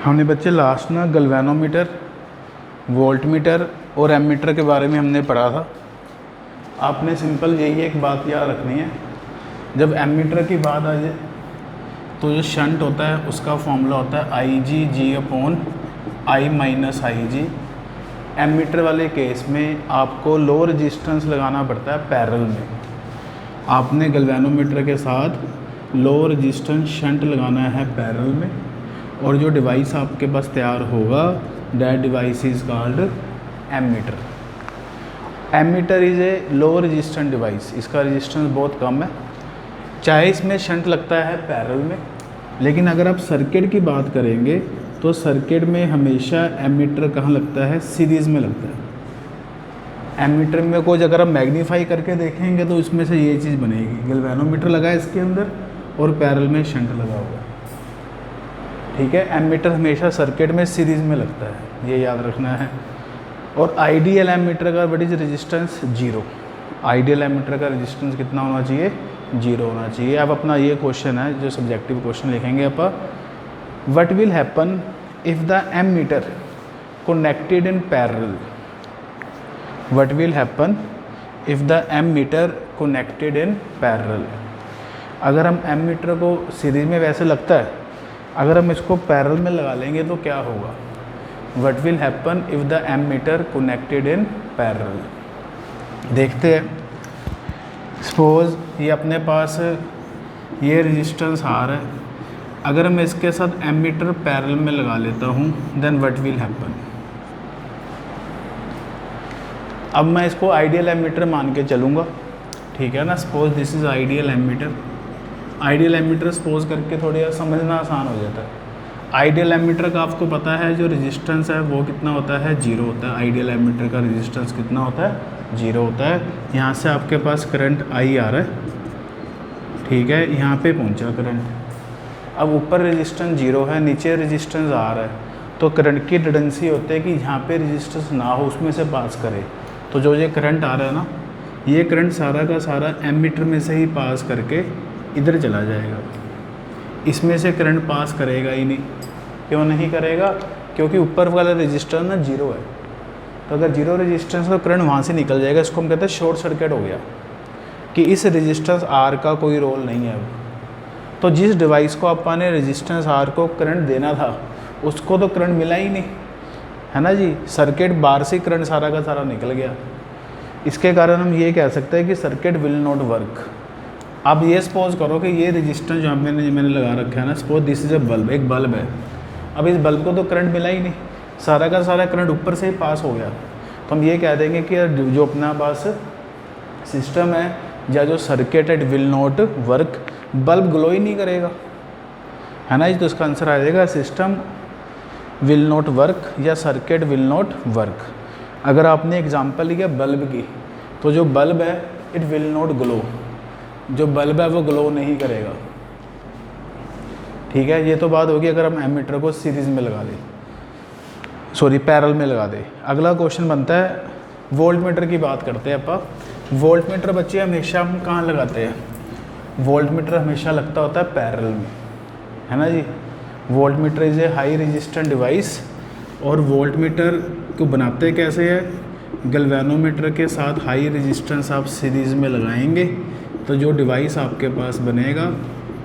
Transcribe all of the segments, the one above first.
हमने बच्चे लास्ट ना गैल्वेनोमीटर, वोल्टमीटर और एमीटर के बारे में हमने पढ़ा था। आपने सिंपल यही एक बात याद रखनी है, जब एमीटर की बात आ जाए तो जो शंट होता है उसका फॉर्मूला होता है IG/I-. एमीटर वाले केस में आपको लो रेजिस्टेंस लगाना पड़ता है पैरेलल में। आपने गैल्वेनोमीटर के साथ लो रेजिस्टेंस शंट लगाना है पैरेलल में, और जो डिवाइस आपके पास तैयार होगा that device is called ammeter. Ammeter is a low resistance device, इसका रेजिस्टेंस बहुत कम है, चाहे इसमें शंट लगता है पैरेलल में। लेकिन अगर आप सर्किट की बात करेंगे तो सर्किट में हमेशा एमीटर कहाँ लगता है, सीरीज़ में लगता है। एमीटर में को अगर आप मैग्नीफाई करके देखेंगे तो इसमें से ये चीज़ बनेगी, गैल्वेनोमीटर लगा है इसके अंदर और पैरेलल में शंट लगा हुआ है। ठीक है, एमीटर हमेशा सर्किट में सीरीज़ में लगता है, ये याद रखना है। और आइडियल एमीटर का what is resistance, 0। Ideal ammeter का रेजिस्टेंस कितना होना चाहिए, 0 होना चाहिए। अब अपना ये क्वेश्चन है जो सब्जेक्टिव क्वेश्चन लिखेंगे आप, what will happen if the ammeter connected in parallel. What will happen if the ammeter connected in parallel. अगर हम एमीटर को सीरीज में वैसे लगता है, अगर हम इसको पैरेलल में लगा लेंगे तो क्या होगा, what will happen if the ammeter connected in parallel. देखते हैं, सपोज ये अपने पास ये रेजिस्टेंस R है, अगर मैं इसके साथ एमीटर पैरेलल में लगा लेता हूँ देन व्हाट विल हैपन। अब मैं इसको आइडियल एमीटर मान के चलूँगा, ठीक है ना। Suppose this is ideal ammeter. Ideal ammeter suppose करके थोड़ा समझना आसान हो जाता है। आइडियल एमीटर का आपको पता है जो रेजिस्टेंस है वो कितना होता है, 0 होता है। आइडियल एमीटर का रेजिस्टेंस कितना होता है, 0 होता है। यहाँ से आपके पास करंट I आ रहा है, ठीक है, यहाँ पे पहुँचा करंट। अब ऊपर रेजिस्टेंस 0 है, नीचे रेजिस्टेंस R है, तो करंट की टेंडेंसी होती है कि यहाँ पे रेजिस्टेंस ना हो, उसमें से पास करे। तो जो ये करंट आ रहा है ना, ये करंट सारा का सारा एमीटर में से ही पास करके इधर चला जाएगा। इसमें से करंट पास करेगा ही नहीं। क्यों नहीं करेगा, क्योंकि ऊपर वाला रेजिस्टेंस ना 0 है। तो अगर 0 रेजिस्टेंस तो करंट वहाँ से निकल जाएगा। इसको हम कहते हैं शॉर्ट सर्किट हो गया, कि इस रेजिस्टेंस R का कोई रोल नहीं है अब। तो जिस डिवाइस को आपने रेजिस्टेंस R को करंट देना था उसको तो करंट मिला ही नहीं, है ना जी। सर्किट बाहर से करंट सारा का सारा निकल गया। इसके कारण हम ये कह सकते हैं कि सर्किट विल नॉट वर्क। अब ये सपोज करो कि ये रेजिस्टेंस जो मैंने लगा रखा है ना, suppose this is a bulb, एक बल्ब है। अब इस बल्ब को तो करंट मिला ही नहीं, सारा का सारा करंट ऊपर से ही पास हो गया। तो हम ये कह देंगे कि जो अपना पास सिस्टम है या जो सर्किट है, it will not work. Bulb glow ही नहीं करेगा, है ना जी। तो इसका आंसर आ जाएगा सिस्टम विल नॉट वर्क या सर्किट विल नॉट वर्क। अगर आपने एग्जांपल लिया बल्ब की, तो जो बल्ब है इट विल नॉट ग्लो, जो बल्ब है वो ग्लो नहीं करेगा, ठीक है। ये तो बात होगी अगर हम एमीटर को सीरीज़ में लगा दें, सॉरी पैरेलल में लगा दें। अगला क्वेश्चन बनता है वोल्टमीटर की बात करते हैं आप। वोल्टमीटर बच्चे हमेशा हम कहाँ लगाते हैं, वोल्टमीटर हमेशा लगता होता है पैरेलल में, है ना जी। Voltmeter is a high resistant device. और वोल्टमीटर को बनाते कैसे है, गैल्वेनोमीटर के साथ हाई रेजिस्टेंस आप सीरीज़ में लगाएंगे तो जो डिवाइस आपके पास बनेगा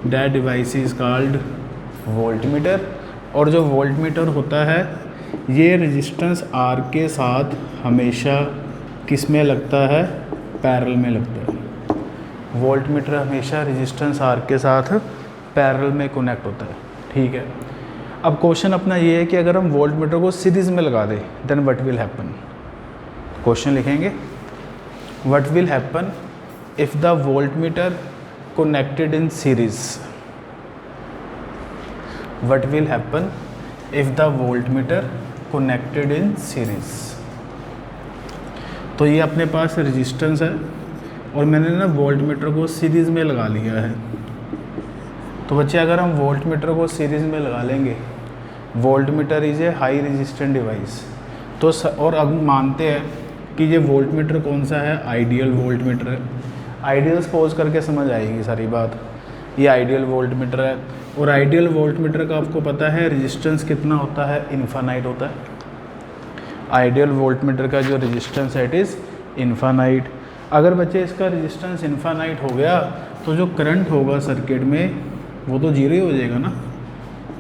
that device is called voltmeter. और जो वोल्टमीटर होता है ये रेजिस्टेंस R के साथ हमेशा किस में लगता है, पैरेलल में लगता है। वोल्टमीटर हमेशा रेजिस्टेंस R के साथ पैरेलल में कनेक्ट होता है, ठीक है। अब क्वेश्चन अपना ये है कि अगर हम वोल्टमीटर को सीरीज़ में लगा दें then what will happen. Question लिखेंगे, what will happen if the voltmeter connected in series. What will happen if the voltmeter connected in series. तो ये अपने पास रेजिस्टेंस है और मैंने ना वोल्टमीटर को सीरीज़ में लगा लिया है। तो बच्चे अगर हम वोल्टमीटर को सीरीज़ में लगा लेंगे, voltmeter is a high resistant device, तो और अब मानते हैं कि ये वोल्टमीटर कौन सा है, आइडियल वोल्टमीटर है। आइडियल सपोज करके समझ आएगी सारी बात। ये आइडियल वोल्टमीटर है। और आइडियल वोल्टमीटर का आपको पता है रेजिस्टेंस कितना होता है, इनफाइनाइट होता है। आइडियल वोल्टमीटर का जो रेजिस्टेंस है इट इज़ इनफाइनाइट। अगर बच्चे इसका रेजिस्टेंस इनफाइनाइट हो गया तो जो करंट होगा सर्किट में वो तो जीरो ही हो जाएगा ना,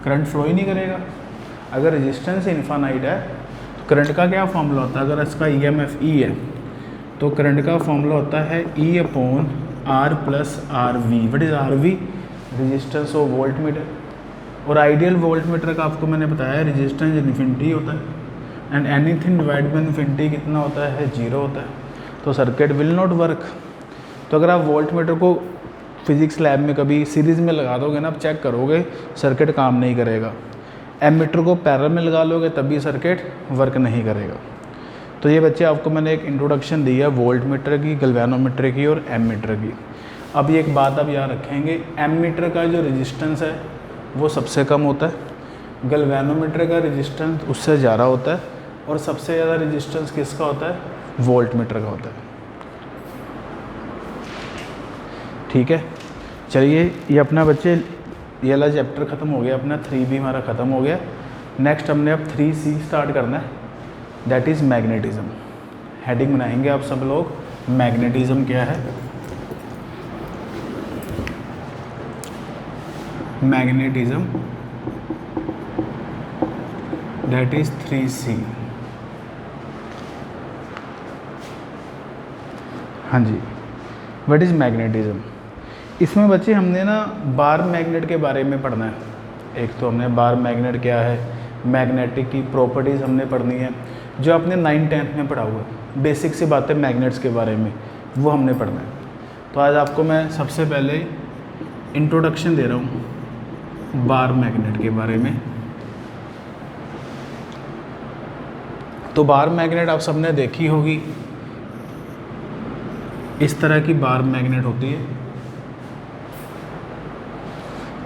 करंट फ्लो ही नहीं करेगा। अगर रेजिस्टेंस इनफाइनाइट है तो करंट का क्या फॉर्मूला होता है, अगर इसका EMF E है तो करंट का फॉर्मूला होता है E/R + RV। What is RV? Resistance of voltmeter. और आइडियल वोल्टमीटर का आपको मैंने बताया रेजिस्टेंस इन्फिनिटी होता है and anything divide by infinity कितना होता है, जीरो होता है। तो सर्किट विल नॉट वर्क। तो अगर आप वोल्टमीटर को फिजिक्स लैब में कभी सीरीज़ में लगा दोगे ना, आप चेक करोगे सर्किट काम नहीं करेगा। एमीटर को पैरेलल में लगा लोगे तब भी सर्किट वर्क नहीं करेगा। तो ये बच्चे आपको मैंने एक इंट्रोडक्शन दी है वोल्टमीटर की, गैल्वेनोमीटर की और एमीटर की। अब ये एक बात आप याद रखेंगे, एमीटर का जो रेजिस्टेंस है वो सबसे कम होता है, गैल्वेनोमीटर का रेजिस्टेंस उससे ज़्यादा होता है और सबसे ज़्यादा रेजिस्टेंस किसका होता है, वोल्टमीटर का होता है। ठीक है, चलिए ये अपना बच्चे ये वाला चैप्टर ख़त्म हो गया, अपना 3B हमारा ख़त्म हो गया। नेक्स्ट हमने अब 3C स्टार्ट करना है, दैट इज़ मैग्नेटिज़म। हेडिंग बनाएंगे आप सब लोग, मैग्नेटिज़म क्या है, मैग्नेटिज़म दैट इज़ 3C। हाँ जी, व्हाट इज़ मैग्नेटिज़म। इसमें बच्चे हमने ना बार मैग्नेट के बारे में पढ़ना है। एक तो हमने बार मैग्नेट क्या है, मैग्नेटिक की प्रॉपर्टीज़ हमने पढ़नी है, जो आपने 9th-10th में पढ़ा हुआ है। बेसिक सी बातें मैग्नेट्स के बारे में वो हमने पढ़ना है। तो आज आपको मैं सबसे पहले इंट्रोडक्शन दे रहा हूँ बार मैग्नेट के बारे में। तो बार मैग्नेट आप सबने देखी होगी, इस तरह की बार मैग्नेट होती है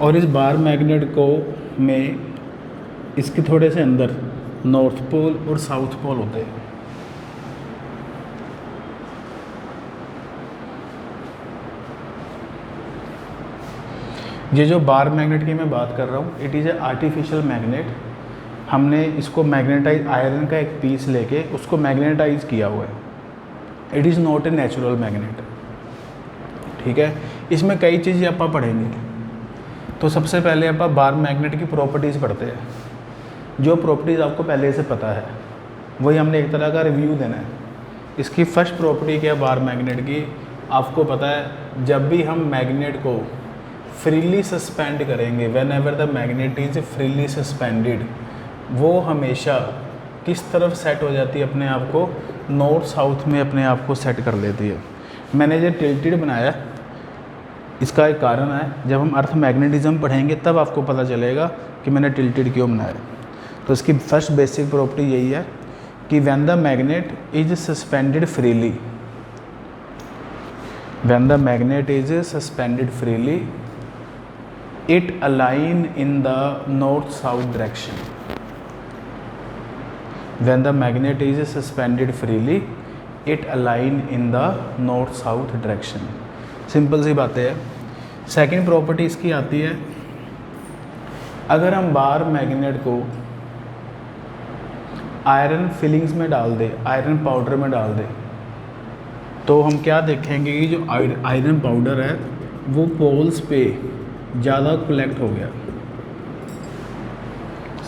और इस बार मैग्नेट को में इसके थोड़े से अंदर नॉर्थ पोल और साउथ पोल होते हैं। ये जो बार मैग्नेट की मैं बात कर रहा हूँ it is A artificial magnet. हमने इसको मैग्नेटाइज आयरन का एक पीस लेके उसको मैग्नेटाइज किया हुआ है। It is not a natural magnet. ठीक है, इसमें कई चीज़ें आप पढ़ेंगे। तो सबसे पहले आप बार मैग्नेट की प्रॉपर्टीज़ पढ़ते हैं। जो प्रॉपर्टीज़ आपको पहले से पता है वही हमने एक तरह का रिव्यू देना है। इसकी फर्स्ट प्रॉपर्टी क्या है बार मैग्नेट की, आपको पता है जब भी हम मैग्नेट को फ्रीली सस्पेंड करेंगे, when ever the magnet is freely suspended, वो हमेशा किस तरफ सेट हो जाती है, अपने आप को नॉर्थ साउथ में अपने आप को सेट कर लेती है। मैंने जो टिल्टेड बनाया इसका एक कारण है, जब हम अर्थ मैग्नेटिज्म पढ़ेंगे तब आपको पता चलेगा कि मैंने टिल्टेड क्यों बनाया। तो इसकी फर्स्ट बेसिक प्रॉपर्टी यही है कि when the magnet is suspended freely, when the magnet is suspended freely it align in the north south direction. When the magnet is suspended freely it align in the north south direction. Simple सी बातें है। Second property इसकी आती है, अगर हम bar magnet को iron filings में डाल दें, आयरन पाउडर में डाल दें, तो हम क्या देखेंगे कि जो आयरन पाउडर है वो पोल्स पे ज़्यादा कलेक्ट हो गया,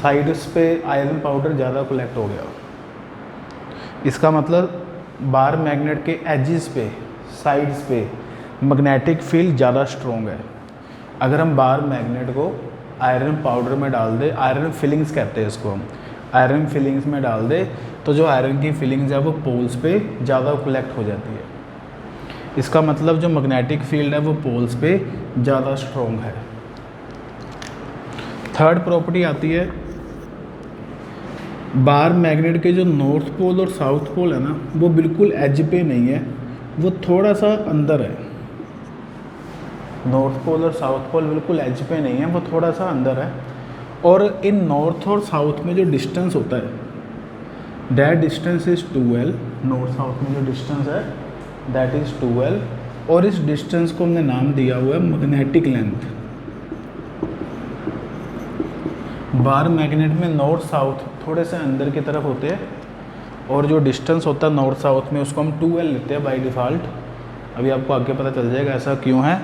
साइड्स पे आयरन पाउडर ज़्यादा कलेक्ट हो गया। इसका मतलब बार मैग्नेट के एजेस पे, साइड्स पे मैग्नेटिक फील्ड ज़्यादा स्ट्रॉन्ग है। अगर हम बार मैग्नेट को आयरन पाउडर में डाल दें, आयरन फिलिंग्स कहते हैं इसको हम, आयरन फिलिंग्स में डाल दे तो जो आयरन की फिलिंग्स है वो पोल्स पे ज़्यादा कलेक्ट हो जाती है। इसका मतलब जो मैग्नेटिक फील्ड है वो पोल्स पे ज़्यादा स्ट्रॉन्ग है। थर्ड प्रॉपर्टी आती है, बार मैग्नेट के जो नॉर्थ पोल और साउथ पोल है ना वो बिल्कुल एज पे नहीं है, वो थोड़ा सा अंदर है। नॉर्थ पोल और साउथ पोल बिल्कुल एज पे नहीं है, वो थोड़ा सा अंदर है। और इन नॉर्थ और साउथ में जो डिस्टेंस होता है that distance is 2L। North south में जो डिस्टेंस है दैट इज़ 2L और इस डिस्टेंस को हमने नाम दिया हुआ है मैग्नेटिक लेंथ। बार मैग्नेट में नॉर्थ साउथ थोड़े से अंदर की तरफ होते हैं, और जो डिस्टेंस होता है नॉर्थ साउथ में उसको हम 2L लेते हैं बाय डिफ़ॉल्ट। अभी आपको आगे पता चल जाएगा ऐसा क्यों है।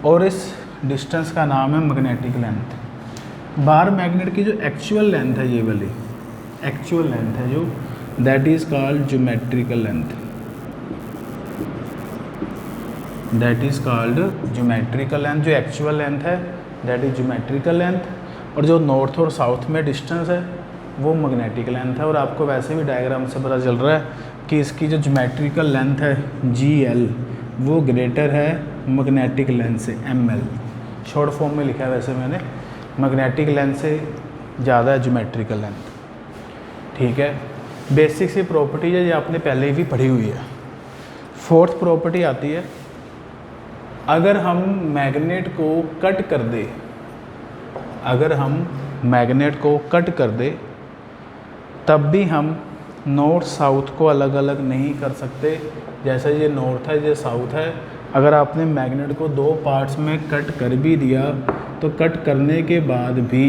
और इस डिस्टेंस का नाम है मैग्नेटिक लेंथ। बार मैग्नेट की जो एक्चुअल लेंथ है, ये वाली एक्चुअल लेंथ है जो, that is called geometrical length. That is called geometrical length. जो एक्चुअल लेंथ है दैट इज़ ज्योमेट्रिकल लेंथ, और जो नॉर्थ और साउथ में डिस्टेंस है वो मैग्नेटिक लेंथ है। और आपको वैसे भी डायग्राम से पता चल रहा है कि इसकी जो ज्योमेट्रिकल लेंथ है GL वो ग्रेटर है मैग्नेटिक लेंथ से ML। शॉर्ट फॉर्म में लिखा है वैसे मैंने, मैग्नेटिक लेंथ से ज़्यादा है ज्योमेट्रिकल लेंथ। ठीक है, बेसिक सी प्रॉपर्टी है, ये आपने पहले भी पढ़ी हुई है। फोर्थ प्रॉपर्टी आती है, अगर हम मैग्नेट को कट कर दे, अगर हम मैग्नेट को कट कर दे तब भी हम नॉर्थ साउथ को अलग अलग नहीं कर सकते। जैसे ये नॉर्थ है ये साउथ है, अगर आपने मैग्नेट को दो पार्ट्स में कट कर भी दिया तो कट करने के बाद भी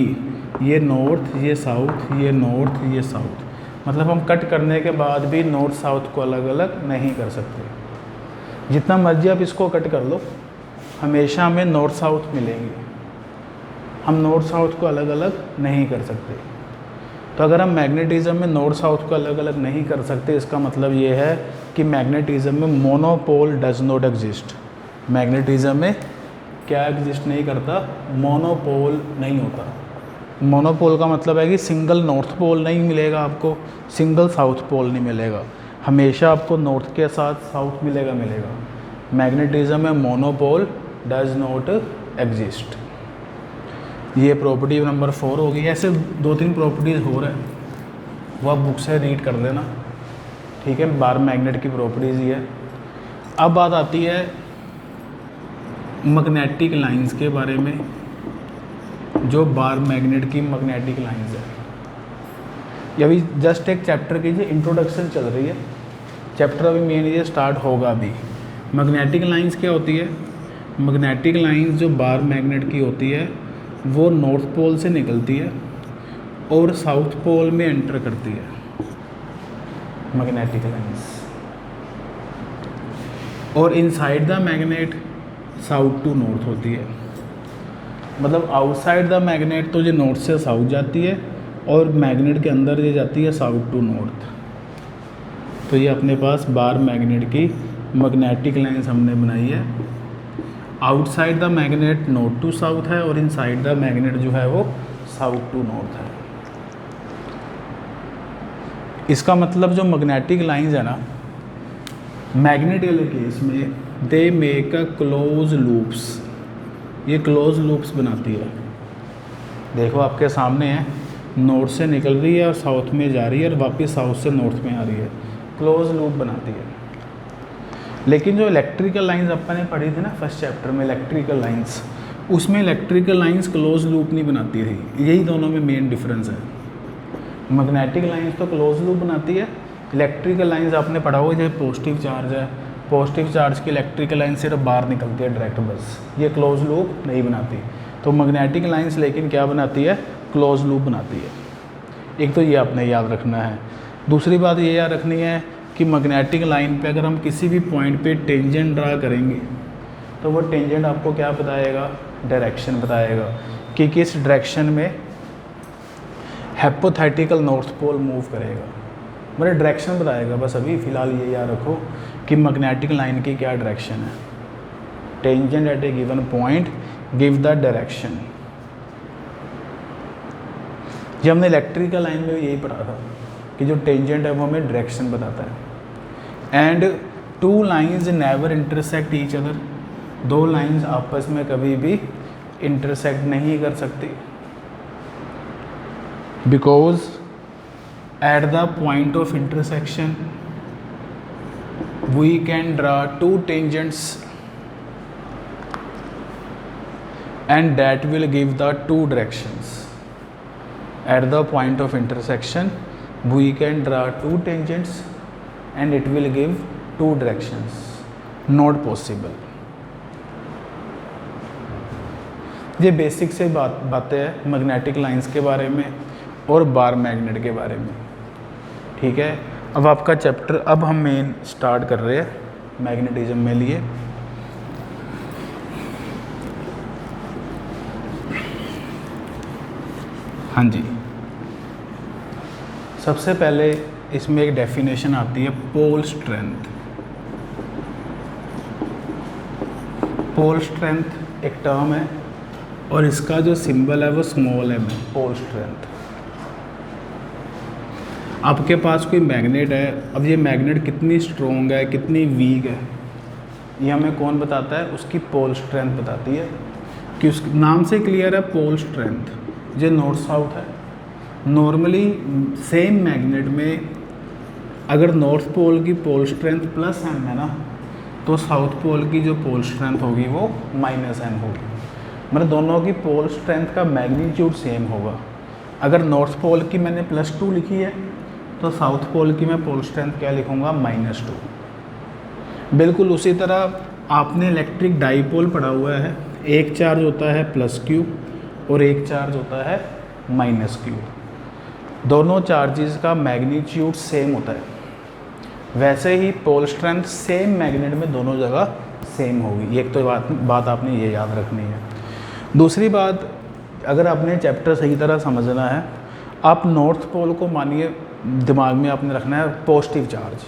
ये नॉर्थ ये साउथ, ये नॉर्थ ये साउथ, मतलब हम कट करने के बाद भी नॉर्थ साउथ को अलग अलग नहीं कर सकते। जितना मर्जी आप इसको कट कर लो हमेशा हमें नॉर्थ साउथ मिलेंगे, हम नॉर्थ साउथ को अलग अलग नहीं कर सकते। तो अगर हम मैग्नेटिज्म में नॉर्थ साउथ को अलग अलग नहीं कर सकते, इसका मतलब ये है कि मैग्नेटिज्म में monopole does not exist. Magnetism में क्या एग्जिस्ट नहीं करता? मोनोपोल नहीं होता। मोनोपोल का मतलब है कि सिंगल नॉर्थ पोल नहीं मिलेगा आपको, सिंगल साउथ पोल नहीं मिलेगा, हमेशा आपको नॉर्थ के साथ साउथ मिलेगा। मैग्नेटिज्म में मोनोपोल डज नॉट एग्जिस्ट। ये प्रॉपर्टी नंबर 4 हो गई। ऐसे 2-3 प्रॉपर्टीज़ हो रहे हैं, वो आप बुक से रीड कर लेना। ठीक है, बार मैग्नेट की प्रॉपर्टीज़ ही है। अब बात आती है मैग्नेटिक लाइंस के बारे में, जो बार मैग्नेट की मैग्नेटिक लाइंस है। ये अभी जस्ट एक चैप्टर की इंट्रोडक्शन चल रही है, चैप्टर अभी मेन ये स्टार्ट होगा अभी। मैग्नेटिक लाइंस क्या होती है? मैग्नेटिक लाइंस जो बार मैग्नेट की होती है वो नॉर्थ पोल से निकलती है और साउथ पोल में एंटर करती है। मैग्नेटिक लाइंस, और inside the magnet south to north होती है। मतलब आउटसाइड द मैग्नेट तो ये नॉर्थ से साउथ जाती है, और मैग्नेट के अंदर ये जाती है साउथ टू नॉर्थ। तो ये अपने पास बार मैग्नेट की मैग्नेटिक लाइंस हमने बनाई है। Outside the magnet north to south है, और इनसाइड द मैग्नेट जो है वो साउथ टू नॉर्थ है। इसका मतलब जो मैग्नेटिक लाइंस है ना, मैग्नेट वाले केस में they make a close loops, ये क्लोज लूप्स बनाती है। देखो आपके सामने है, नॉर्थ से निकल रही है और साउथ में जा रही है, और वापस साउथ से नॉर्थ में आ रही है, क्लोज लूप बनाती है। लेकिन जो इलेक्ट्रिकल लाइंस अपन ने पढ़ी थी ना फर्स्ट चैप्टर में, इलेक्ट्रिकल लाइंस, उसमें इलेक्ट्रिकल लाइंस क्लोज लूप नहीं बनाती थी। यही दोनों में मेन डिफरेंस है। मैग्नेटिक लाइंस तो क्लोज लूप बनाती है, इलेक्ट्रिकल लाइंस आपने पढ़ा होगा जैसे पॉजिटिव चार्ज है, पॉजिटिव चार्ज की इलेक्ट्रिकल लाइन सिर्फ बाहर निकलती है डायरेक्ट, बस ये क्लोज लूप नहीं बनाती। तो मैग्नेटिक लाइंस लेकिन क्या बनाती है? क्लोज लूप बनाती है। एक तो ये आपने याद रखना है। दूसरी बात ये याद रखनी है कि मैग्नेटिक लाइन पे अगर हम किसी भी पॉइंट पे टेंजेंट ड्रा करेंगे तो वो टेंजेंट आपको क्या बताएगा? डायरेक्शन बताएगा कि किस डायरेक्शन में हाइपोथेटिकल नॉर्थ पोल मूव करेगा, मतलब डायरेक्शन बताएगा। बस अभी फ़िलहाल ये याद रखो कि मैग्नेटिक लाइन की क्या डायरेक्शन है। Tangent at A given point give the direction. ये हमने इलेक्ट्रिकल लाइन में भी यही पढ़ा था कि जो टेंजेंट है वो हमें डायरेक्शन बताता है। And two lines never intersect each other, दो लाइंस आपस में कभी भी इंटरसेक्ट नहीं कर सकती, because at the point of intersection we can draw two tangents and that will give the two directions. At the point of intersection we can draw two tangents and it will give two directions. Not possible. ये basic से बातें हैं magnetic lines के बारे में और bar magnet के बारे में। ठीक है, अब आपका चैप्टर, अब हम मेन स्टार्ट कर रहे हैं मैग्नेटिज्म में लिए। हाँ जी, सबसे पहले इसमें एक डेफिनेशन आती है पोल स्ट्रेंथ। पोल स्ट्रेंथ एक टर्म है और इसका जो सिंबल है वो स्मॉल m है, पोल स्ट्रेंथ। आपके पास कोई मैग्नेट है, अब ये मैग्नेट कितनी स्ट्रॉन्ग है कितनी वीक है ये हमें कौन बताता है, उसकी पोल स्ट्रेंथ बताती है। कि उस नाम से क्लियर है, पोल स्ट्रेंथ। ये नॉर्थ साउथ है। नॉर्मली सेम मैग्नेट में अगर नॉर्थ पोल की पोल स्ट्रेंथ +m है ना, तो साउथ पोल की जो पोल स्ट्रेंथ होगी वो -m होगी। मतलब दोनों की पोल स्ट्रेंथ का मैग्नीट्यूड सेम होगा। अगर नॉर्थ पोल की मैंने +2 लिखी है तो साउथ पोल की मैं पोल स्ट्रेंथ क्या लिखूँगा, -2। बिल्कुल उसी तरह आपने इलेक्ट्रिक डाईपोल पढ़ा हुआ है, एक चार्ज होता है +q और एक चार्ज होता है -q। दोनों चार्जेस का मैग्नीट्यूड सेम होता है। वैसे ही पोल स्ट्रेंथ सेम मैग्नेट में दोनों जगह सेम होगी। एक तो बात आपने ये याद रखनी है। दूसरी बात, अगर आपने चैप्टर सही तरह समझना है, आप नॉर्थ पोल को मानिए दिमाग में आपने रखना है पॉजिटिव चार्ज।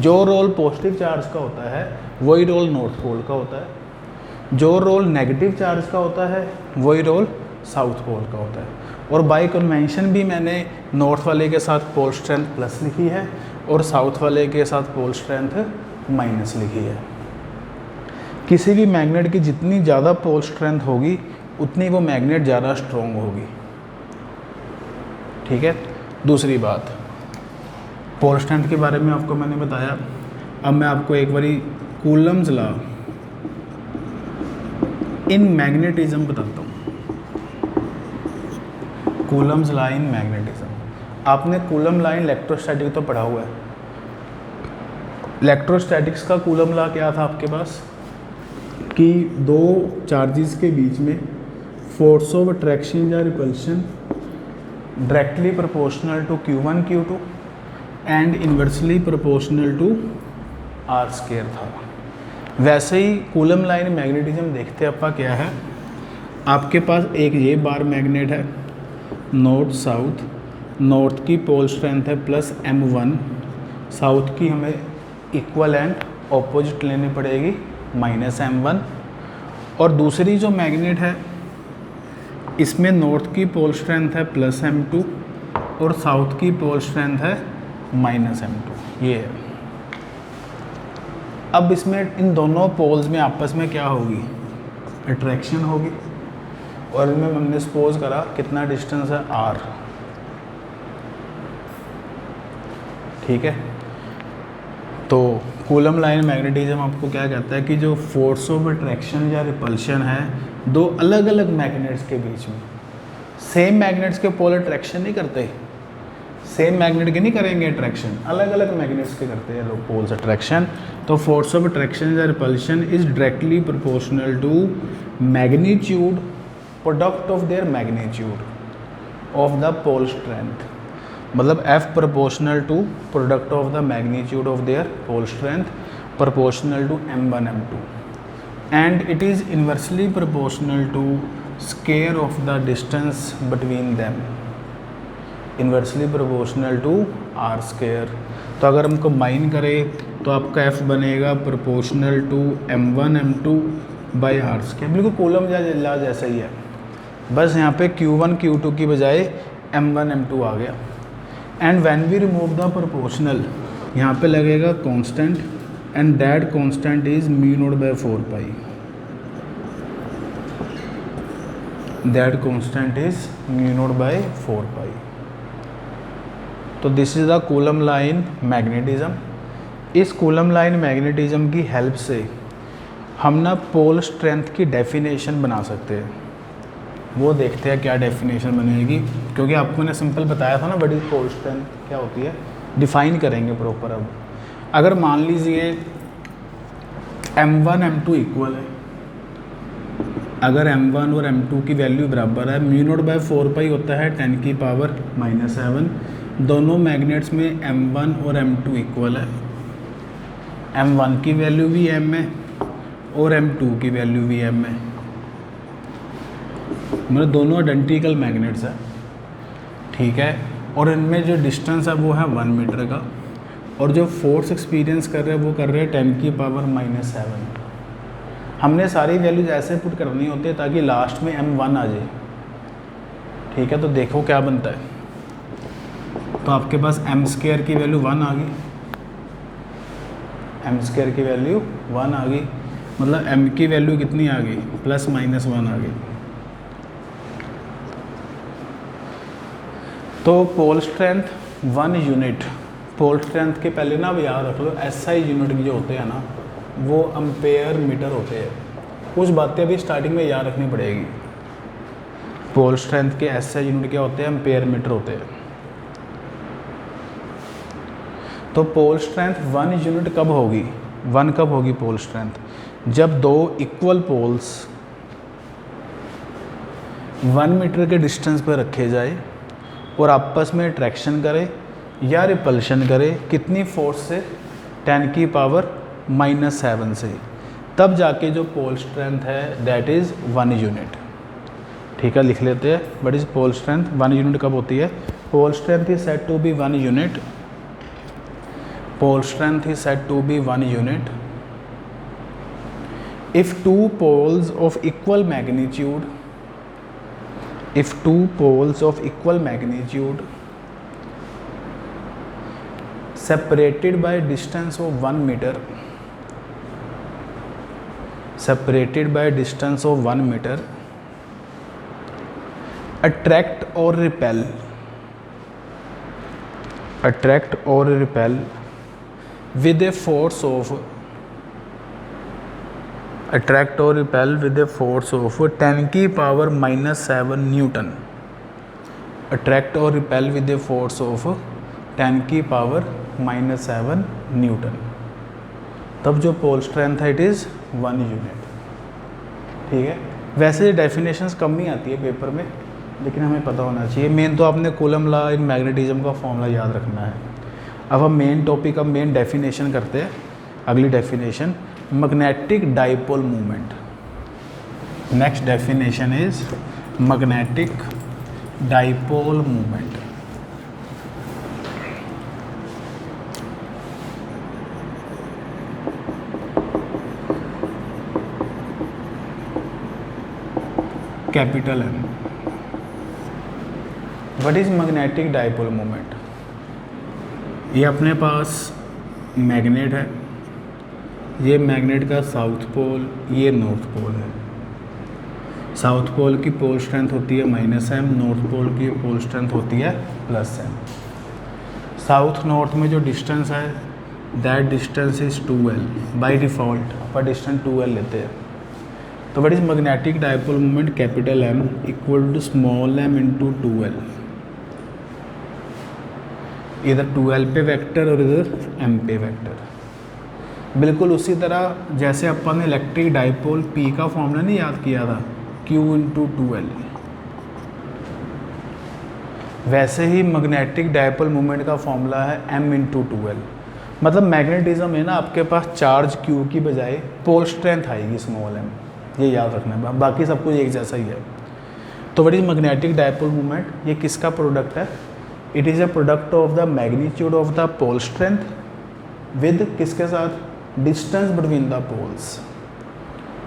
जो रोल पॉजिटिव चार्ज का होता है वही रोल नॉर्थ पोल का होता है। जो रोल नेगेटिव चार्ज का होता है वही रोल साउथ पोल का होता है। और बाय कन्वेंशन भी मैंने नॉर्थ वाले के साथ पोल स्ट्रेंथ प्लस लिखी है और साउथ वाले के साथ पोल स्ट्रेंथ माइनस लिखी है। किसी भी मैग्नेट की जितनी ज़्यादा पोल स्ट्रेंथ होगी उतनी वो मैग्नेट ज़्यादा स्ट्रॉन्ग होगी। ठीक है, दूसरी बात, पोल स्ट्रेंथ के बारे में आपको मैंने बताया। अब मैं आपको एक बारी कूलम्स लॉ इन मैग्नेटिज्म बताता हूँ। कूलम्स लॉ इन मैग्नेटिज्म, आपने कूलम लॉ इन इलेक्ट्रोस्टैटिक तो पढ़ा हुआ है। इलेक्ट्रोस्टैटिक्स का कूलम लॉ क्या था आपके पास, कि दो चार्जेस के बीच में फोर्स ऑफ अट्रैक्शन या repulsion directly proportional to Q1 Q2 and inversely proportional to R² था। वैसे ही कूलम लॉ इन मैग्नेटिज्म देखते अपा क्या है, आपके पास एक ये बार मैग्नेट है नॉर्थ साउथ, नॉर्थ की पोल स्ट्रेंथ है +m1, साउथ की हमें इक्वल एंड ऑपोजिट लेनी पड़ेगी -m1। और दूसरी जो मैग्नेट है इसमें नॉर्थ की पोल स्ट्रेंथ है +m2 और साउथ की पोल स्ट्रेंथ है -m2। ये है। अब इसमें इन दोनों पोल्स में आपस में क्या होगी, अट्रैक्शन होगी। और इनमें हमने सपोज करा कितना डिस्टेंस है r। ठीक है, तो कूलम लॉ इन मैग्नेटिज्म आपको क्या कहता है कि जो फोर्स ऑफ अट्रैक्शन या रिपल्शन है दो अलग अलग मैग्नेट्स के बीच में, सेम मैग्नेट्स के पोल अट्रैक्शन नहीं करते, सेम मैग्नेट के नहीं करेंगे अट्रैक्शन, अलग अलग मैग्नेट्स के करते हैं लोग पोल्स अट्रैक्शन। तो फोर्स ऑफ अट्रैक्शन या repulsion is directly proportional to magnitude product of their magnitude of the pole strength. मतलब F proportional to product of the magnitude of their pole strength proportional to m1 m2 and it is inversely proportional to square of the distance between them, inversely proportional to R²। तो अगर हम combine करें तो आपका F बनेगा proportional to m1 m2 by R²। बिल्कुल coulomb law जैसा ही है, बस यहाँ पे Q1 Q2 की बजाय m1 m2 आ गया। And when we remove the proportional, यहाँ पे लगेगा constant and that constant is μ0/4 pi. That constant is μ0/4 pi. तो this is the Coulomb law in magnetism. इस कूलम लॉ इन मैग्नेटिज्म की हेल्प से हम ना पोल स्ट्रेंथ की डेफिनेशन बना सकते हैं। वो देखते हैं क्या डेफिनेशन बनेगी, क्योंकि आपको मैंने सिंपल बताया था ना बड़ी पोल स्ट्रेंथ क्या होती है, डिफाइन करेंगे प्रॉपर। अब अगर मान लीजिए m1 m2 इक्वल है, अगर m1 और m2 की वैल्यू बराबर है, म्यू नॉट बाय 4 पाई होता है 10 की पावर -7। दोनों मैग्नेट्स में m1 और m2 इक्वल है, m1 की वैल्यू भी m है और m2 की वैल्यू भी m है, मतलब दोनों आइडेंटिकल मैग्नेट्स है, ठीक है। और इनमें जो डिस्टेंस है वो है 1 मीटर का, और जो फोर्स एक्सपीरियंस कर रहे हैं वो कर रहे हैं 10 की पावर -7। हमने सारी वैल्यूज ऐसे पुट करनी होती है ताकि लास्ट में m1 आ जाए, ठीक है। तो देखो क्या बनता है, तो आपके पास m² की वैल्यू 1 आ गई, m² की वैल्यू 1 आ गई, मतलब m की वैल्यू कितनी आ गई, ±1 आ गई। तो pole strength 1 unit, pole strength के पहले ना अब याद रख लो SI यूनिट जो होते हैं ना वो एम्पेयर मीटर होते हैं। कुछ बातें अभी स्टार्टिंग में याद रखनी पड़ेगी। पोल स्ट्रेंथ के SI यूनिट क्या होते हैं, एम्पेयर मीटर होते हैं। तो पोल स्ट्रेंथ 1 यूनिट कब होगी, 1 कब होगी पोल स्ट्रेंथ, जब दो इक्वल पोल्स 1 मीटर के डिस्टेंस पर रखे जाए और आपस में अट्रैक्शन करे या रिपल्शन करे, कितनी फोर्स से, 10 की पावर -7 से, तब जाके जो पोल स्ट्रेंथ है दैट इज़ 1 यूनिट, ठीक है। लिख लेते हैं, what is pole strength, 1 unit कब होती है, pole strength is said to be 1 unit, pole strength is said to be 1 unit if two poles of equal magnitude, if two poles of equal magnitude separated by distance of 1 meter, separated by distance of 1 meter, attract or repel, attract or repel with a force of, attract or repel with a force of 10 की power -7 Newton, attract or repel with a force of 10 की power -7 Newton, तब जो pole strength है it is 1 unit, ठीक है। वैसे definitions कम ही आती है पेपर में, लेकिन हमें पता होना चाहिए। मेन तो आपने कूलम लॉ इन मैग्नेटिज्म का फॉर्मूला याद रखना है। अब हम मेन टॉपिक, अब मेन डेफिनेशन करते हैं। अगली definition, magnetic dipole movement. Next definition is magnetic dipole movement. Capital M। What is magnetic dipole movement? ये अपने पास मैग्नेट है, ये मैग्नेट का साउथ पोल, ये नॉर्थ पोल है। साउथ पोल की पोल स्ट्रेंथ होती है -m, नॉर्थ पोल की पोल स्ट्रेंथ होती है +m। साउथ नॉर्थ में जो डिस्टेंस है that distance is 2l, by default अपन डिस्टेंस 2l लेते हैं। तो what is magnetic dipole movement, capital M equal to small m into 2l, इधर 2l पे वेक्टर और इधर m पे वेक्टर। बिल्कुल उसी तरह जैसे अपन ने इलेक्ट्रिक डाइपोल P का फॉर्मूला नहीं याद किया था, Q इंटू 2l, वैसे ही मैग्नेटिक डाइपोल मूवमेंट का फॉर्मूला है m इंटू 2l। मतलब मैग्नेटिज्म है ना, आपके पास चार्ज Q की बजाय पोल स्ट्रेंथ आएगी स्मॉल m, ये याद रखना है, बाकी सब कुछ एक जैसा ही है। तो what is magnetic dipole movement, ये किसका प्रोडक्ट है? It is a product of the magnitude of the pole strength with किसके साथ, डिस्टेंस बिटवीन द पोल्स।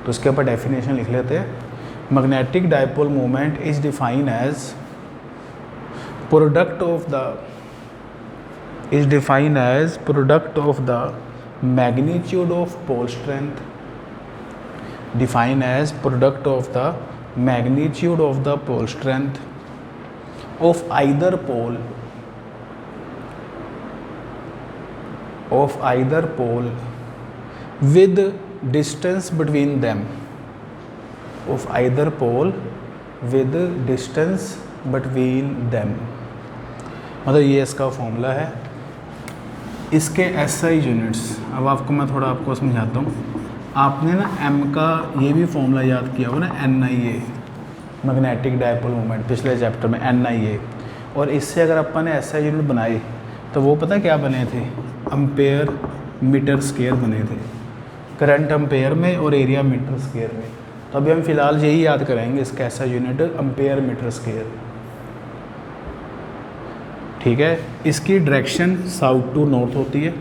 तो इसके ऊपर डेफिनेशन लिख लेते हैं। Magnetic dipole movement is defined as product of the, is defined as product of the magnitude of pole strength, defined as product of the magnitude of the pole strength of either pole, of either pole with distance between them, of either pole with distance between them। मतलब ये इसका formula है। इसके SI units, अब आपको मैं थोड़ा आपको समझाता हूँ। आपने ना m का ये भी फॉर्मूला याद किया होगा ना, NIA, मैग्नेटिक डायपोल मोमेंट, पिछले चैप्टर में NIA। और इससे अगर अपन ने ऐसा यूनिट बनाए तो वो पता क्या बने थे, एम्पेयर मीटर स्क्वायर बने थे, करंट एम्पेयर में और एरिया मीटर स्क्वायर में। तो अभी हम फिलहाल यही याद करेंगे, इसका ऐसा यूनिट एम्पेयर मीटर स्क्वायर। ठीक है, इसकी डायरेक्शन साउथ टू नॉर्थ होती है।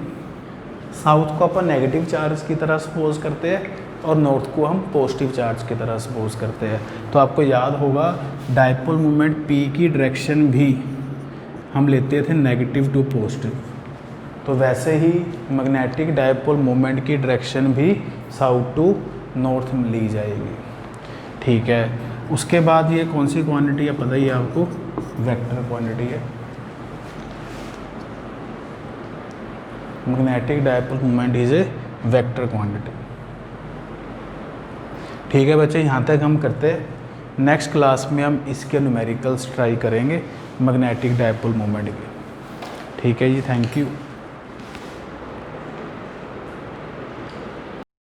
साउथ को अपन नेगेटिव चार्ज की तरह सपोज करते हैं और नॉर्थ को हम पॉजिटिव चार्ज की तरह सपोज करते हैं। तो आपको याद होगा डायपोल मोमेंट P की डायरेक्शन भी हम लेते थे नेगेटिव टू पॉजिटिव, तो वैसे ही मैग्नेटिक डायपोल मोमेंट की डायरेक्शन भी साउथ टू नॉर्थ में ली जाएगी। ठीक है, उसके बाद ये कौन सी क्वांटिटी है पता ही है आपको, वेक्टर क्वांटिटी है। Magnetic dipole moment is a vector quantity. ठीक है बच्चे, यहाँ तक हम करते हैं। नेक्स्ट क्लास में हम इसके न्यूमेरिकल्स ट्राई करेंगे मैग्नेटिक डायपोल मोमेंट के। ठीक है जी, थैंक यू।